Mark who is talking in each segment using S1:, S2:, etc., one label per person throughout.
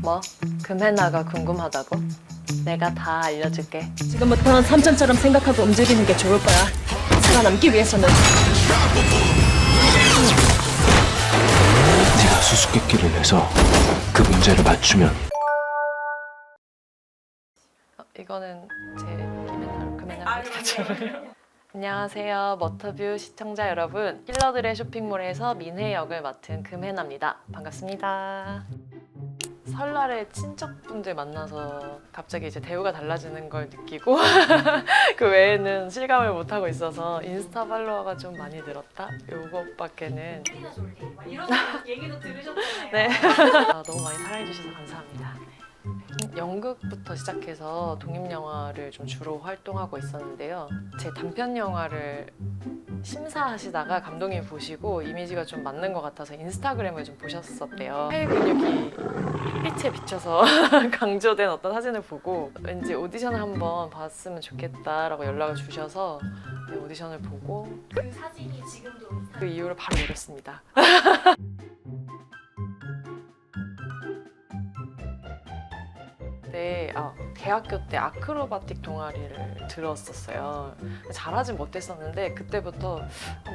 S1: 뭐? 금해나가 궁금하다고? 내가 다 알려줄게.
S2: 지금부턴 삼촌처럼 생각하고 움직이는 게 좋을 거야. 살아남기 위해서는.
S3: 네가 수수께끼를 내서 그 문제를 맞추면
S1: 이거는 제 금해나 안녕하세요. 머터뷰 시청자 여러분. 힐러들의 쇼핑몰에서 민혜 역을 맡은 금해나입니다. 반갑습니다. 설날에 친척분들 만나서 갑자기 이제 대우가 달라지는 걸 느끼고 그 외에는 실감을 못하고 있어서 인스타 팔로워가 좀 많이 늘었다? 요것밖에는
S2: 이런 얘기도 들으셨잖아요.
S1: 네. 너무 많이 사랑해주셔서 감사합니다. 연극부터 시작해서 독립영화를 좀 주로 활동하고 있었는데요. 제 단편 영화를 심사하시다가 감독님이 보시고 이미지가 좀 맞는 것 같아서 인스타그램을 좀 보셨었대요. 팔 근육이 빛에 비쳐서 강조된 어떤 사진을 보고 왠지 오디션을 한번 봤으면 좋겠다라고 연락을 주셔서 네, 오디션을 보고
S2: 그 사진이 지금도
S1: 그 이후로 바로 내렸습니다. 네, 대학교 때 아크로바틱 동아리를 들었었어요. 잘하진 못했었는데 그때부터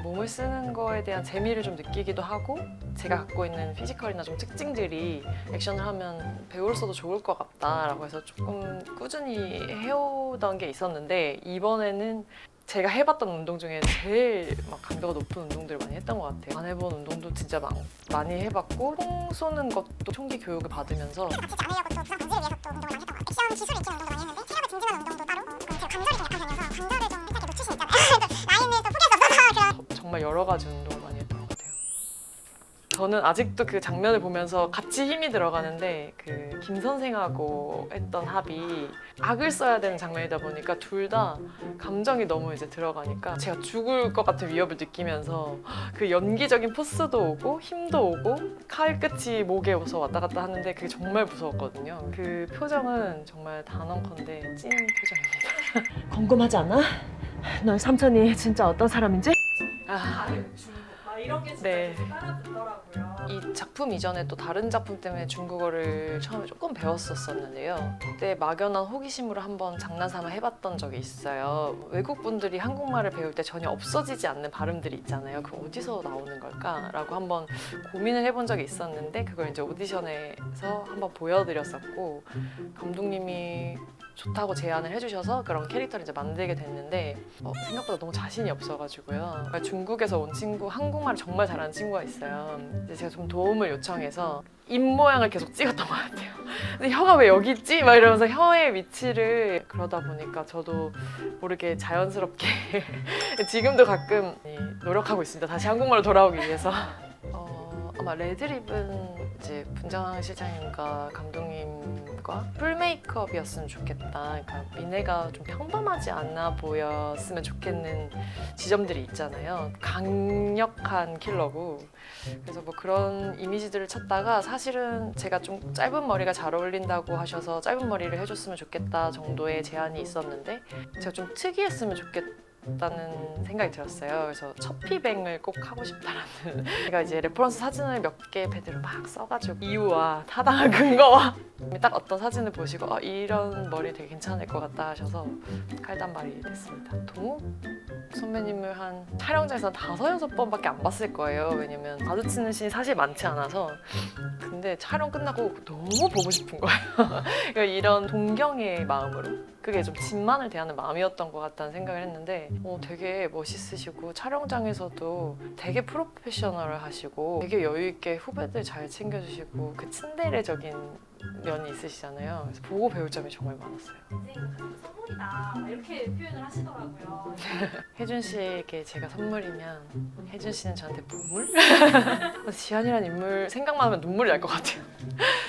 S1: 몸을 쓰는 거에 대한 재미를 좀 느끼기도 하고 제가 갖고 있는 피지컬이나 좀 특징들이 액션을 하면 배우로서도 좋을 것 같다라고 해서 조금 꾸준히 해오던 게 있었는데 이번에는 제가 해봤던 운동 중에 제일 막 강도가 높은 운동들을 많이 했던 것 같아요. 안 해본 운동도 진짜 많이 해봤고 총 쏘는 것도 총기 교육을 받으면서
S4: 다치지 않으려고 또 부상 방지를 위해서 또 운동을 많이 했던 것 같아요. 액션 기술이 있는 운동도 많이 했는데 체력을 증진하는 운동도 따로 제가 관절이 좀 약한 편이어서 관절을 좀 삐딱하게 놓칠 수 있잖아요. 라인을 또 포기할 수 없어서 그런
S1: 정말 여러 가지 운동을 많이 했던 것 같아요. 저는 아직도 그 장면을 보면서 같이 힘이 들어가는데 그 김 선생하고 했던 합이 악을 써야 되는 장면이다 보니까 둘 다 감정이 너무 이제 들어가니까 제가 죽을 것 같은 위협을 느끼면서 그 연기적인 포스도 오고 힘도 오고 칼 끝이 목에 오서 왔다 갔다 하는데 그게 정말 무서웠거든요. 그 표정은 정말 단언컨대 찐 표정입니다.
S2: 궁금하지 않아? 너희 삼촌이 진짜 어떤 사람인지? 이런 게 진짜
S1: 네.
S2: 계속 따라붙더라고요.
S1: 이 작품 이전에 또 다른 작품 때문에 중국어를 처음에 조금 배웠었는데요. 그때 막연한 호기심으로 한번 장난삼아 해봤던 적이 있어요. 외국 분들이 한국말을 배울 때 전혀 없어지지 않는 발음들이 있잖아요. 그 어디서 나오는 걸까라고 한번 고민을 해본 적이 있었는데 그걸 이제 오디션에서 한번 보여드렸었고 감독님이 좋다고 제안을 해주셔서 그런 캐릭터를 이제 만들게 됐는데 생각보다 너무 자신이 없어가지고요. 그러니까 중국에서 온 친구, 한국말을 정말 잘하는 친구가 있어요. 이제 제가 좀 도움을 요청해서 입 모양을 계속 찍었던 것 같아요. 근데 혀가 왜 여기 있지? 막 이러면서 혀의 위치를 그러다 보니까 저도 모르게 자연스럽게 지금도 가끔 노력하고 있습니다. 다시 한국말로 돌아오기 위해서. 아마 레드립은 이제 분장 실장님과 감독님과 풀 메이크업이었으면 좋겠다. 그러니까 미네가 좀 평범하지 않아 보였으면 좋겠는 지점들이 있잖아요. 강력한 킬러고. 그래서 뭐 그런 이미지들을 찾다가 사실은 제가 좀 짧은 머리가 잘 어울린다고 하셔서 짧은 머리를 해줬으면 좋겠다 정도의 제안이 있었는데 제가 좀 특이했으면 좋겠다는 생각이 들었어요. 그래서 첫피뱅을 꼭 하고 싶다라는 제가 이제 레퍼런스 사진을 몇 개 패드로 막 써가지고 이유와 타당한 근거와 딱 어떤 사진을 보시고 이런 머리 되게 괜찮을 것 같다 하셔서 칼단말이 됐습니다. 동욱 선배님을 한 촬영장에서 5-6번밖에 안 봤을 거예요. 왜냐면 마주치는 씬이 사실 많지 않아서. 근데 촬영 끝나고 너무 보고 싶은 거예요. 그러니까 이런 동경의 마음으로 그게 좀 집만을 대하는 마음이었던 것 같다는 생각을 했는데 되게 멋있으시고 촬영장에서도 되게 프로페셔널을 하시고 되게 여유 있게 후배들 잘 챙겨주시고 그 츤데레적인 면이 있으시잖아요. 그래서 보고 배울 점이 정말 많았어요.
S2: 인생 선물이다 이렇게 표현을 하시더라고요.
S1: 혜준 씨에게 제가 선물이면 혜준 씨는 저한테 보물? 지한이라는 인물 생각만 하면 눈물이 날 것 같아요.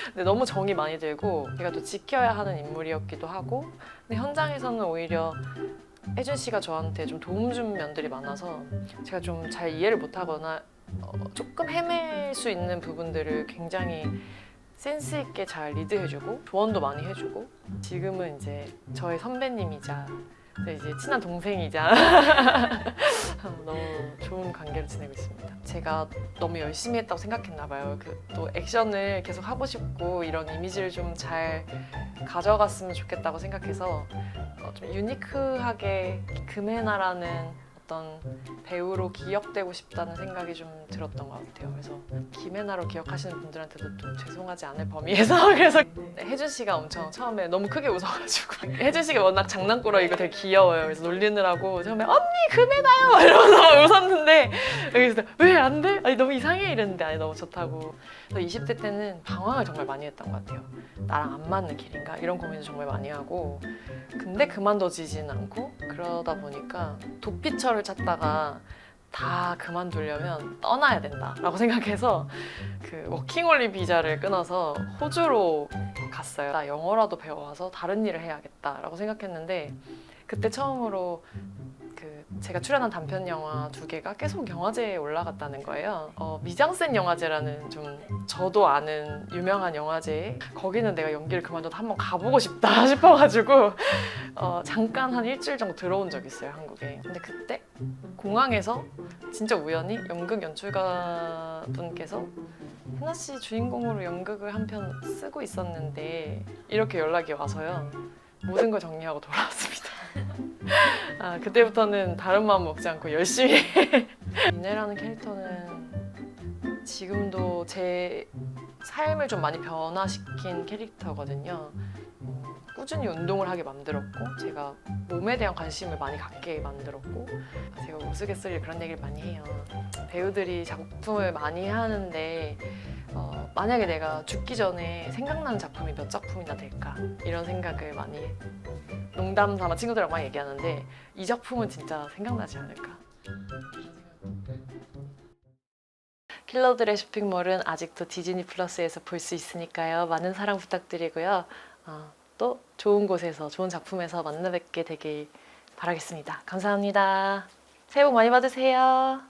S1: 근데 너무 정이 많이 들고 제가 또 지켜야 하는 인물이었기도 하고 근데 현장에서는 오히려 혜준 씨가 저한테 좀 도움 준 면들이 많아서 제가 좀 잘 이해를 못하거나 조금 헤맬 수 있는 부분들을 굉장히 센스 있게 잘 리드해주고 조언도 많이 해주고 지금은 이제 저의 선배님이자 근데 이제 친한 동생이자 너무 좋은 관계를 지내고 있습니다. 제가 너무 열심히 했다고 생각했나 봐요. 또 액션을 계속 하고 싶고 이런 이미지를 좀 잘 가져갔으면 좋겠다고 생각해서 좀 유니크하게 금혜나라는 어떤 배우로 기억되고 싶다는 생각이 좀 들었던 것 같아요. 그래서 김혜나로 기억하시는 분들한테도 좀 죄송하지 않을 범위에서 그래서 혜준 씨가 엄청 처음에 너무 크게 웃어가지고 혜준 씨가 워낙 장난꾸러기고 되게 귀여워요. 그래서 놀리느라고 처음에 언니 금혜나요 이러면서 웃었는데 여기서 왜 안 돼? 아니 너무 이상해 이랬는데 아니 너무 좋다고. 그래서 20대 때는 방황을 정말 많이 했던 것 같아요. 나랑 안 맞는 길인가 이런 고민을 정말 많이 하고 근데 그만둬지진 않고 그러다 보니까 도피처를 찾다가 다 그만두려면 떠나야 된다라고 생각해서 그 워킹홀리 비자를 끊어서 호주로 갔어요. 나 영어라도 배워와서 다른 일을 해야겠다라고 생각했는데 그때 처음으로 제가 출연한 단편 영화 2개가 계속 영화제에 올라갔다는 거예요. 미장센 영화제라는 좀 저도 아는 유명한 영화제에 거기는 내가 연기를 그만둬도 한번 가보고 싶다 싶어가지고 잠깐 한 일주일 정도 들어온 적이 있어요, 한국에. 근데 그때 공항에서 진짜 우연히 연극 연출가 분께서 희나 씨 주인공으로 연극을 한 편 쓰고 있었는데 이렇게 연락이 와서요. 모든 걸 정리하고 돌아왔습니다. 그때부터는 다른 마음 먹지 않고 열심히 미네라는 캐릭터는 지금도 제 삶을 좀 많이 변화시킨 캐릭터거든요. 꾸준히 운동을 하게 만들었고 제가 몸에 대한 관심을 많이 갖게 만들었고 제가 우스갯소리로 그런 얘기를 많이 해요. 배우들이 작품을 많이 하는데 만약에 내가 죽기 전에 생각나는 작품이 몇 작품이나 될까 이런 생각을 많이 농담 삼아 친구들이랑 많이 얘기하는데 이 작품은 진짜 생각나지 않을까. 킬러들의 쇼핑몰은 아직도 디즈니 플러스에서 볼 수 있으니까요. 많은 사랑 부탁드리고요. 또 좋은 곳에서 좋은 작품에서 만나 뵙게 되길 바라겠습니다. 감사합니다. 새해 복 많이 받으세요.